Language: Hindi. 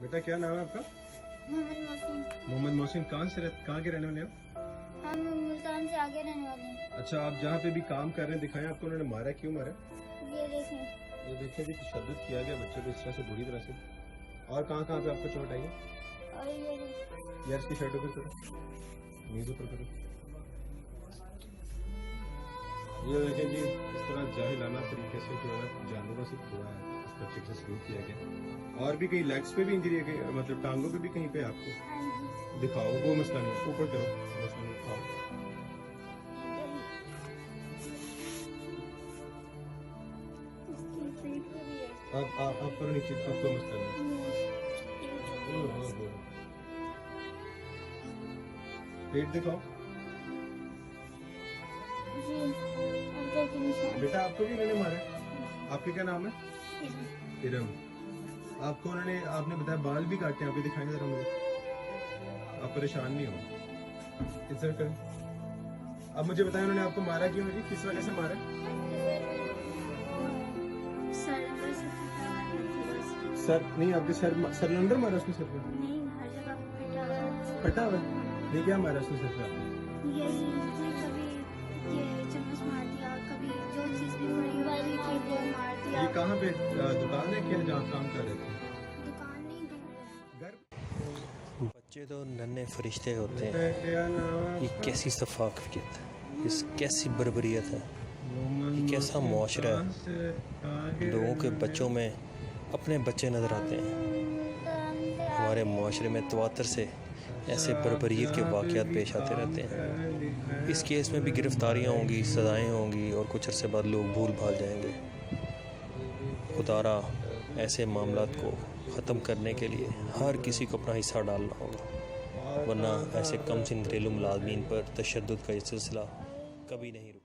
बेटा क्या नाम है आपका? मोहम्मद मोहसिन। मोहम्मद मोहसिन। कहाँ के रहने वाले हो? हम मुल्तान से आगे रहने वाले हैं। अच्छा, आप जहाँ पे भी काम कर रहे हैं दिखाएं आपको उन्होंने मारा, क्यों मारा? ये देखें। ये देखिए जी, तशद्दुद किया गया बच्चे को इस तरह से, बुरी तरह से। और कहाँ कहाँ पे आपको चोट आई है? और ये देखें। यार इसकी शर्ट ऊपर करो, नीज ऊपर करो। ये देखें जी, इस तरह जाहिलाना तरीके से जो है जानवरों से थोड़ा इस बच्चे से सलूक किया गया। और भी कहीं लेग्स पे भी इंजरी है, मतलब टांगों पे भी कहीं पे आपको? हाँ जी। दिखाओ, वो मसला नहीं है, ऊपर करो, मसला नहीं, दिखाओ। इसकी पीठ पे भी है। आप करो नीचे, अब कोई मसला नहीं। पेट दिखाओ। जी, और देखिए निशान। बेटा आपको भी इन्होंने मारा है? आपके क्या नाम है? इरम। आपको उन्होंने, आपने बताया बाल भी काटे हैं, आपके दिखाई जरा मुझे। आप परेशान नहीं हो, इधर करें। अब मुझे बताएं उन्होंने आपको मारा क्यों है जी, किस वजह से मारा? सर नहीं, आपके सर अंदर मारा उसने सर पे? नहीं, हर जगह फटा हुआ? नहीं, क्या मारा उसने सर पे? ये कभी ये चम्मच मार दिया, कभी जो चीज भी पड़ी वाली थी वो मार दिया। ये कहाँ पे दुकान है क्या जहाँ काम कर रहे थे? दुकान नहीं, घर। बच्चे तो नन्हे फरिश्ते होते हैं। ये कैसी सफाकत है, इस कैसी बर्बरियत है, ये कैसा मुआशरा है। लोगों के बच्चों में अपने बच्चे नज़र आते हैं। हमारे मुआशरे में तवातर से ऐसे बर्बरियत के वाक़यात पेश आते रहते हैं। इस केस में भी गिरफ्तारियाँ होंगी, सज़ाएँ होंगी और कुछ अरसे बाद लोग भूल भाल जाएंगे। खुदारा ऐसे मामलात को ख़त्म करने के लिए हर किसी को अपना हिस्सा डालना होगा, वरना ऐसे कम सिन घरेलू मुलाज़मीन पर तशद्दुद का ये सिलसिला कभी नहीं रुकेगा।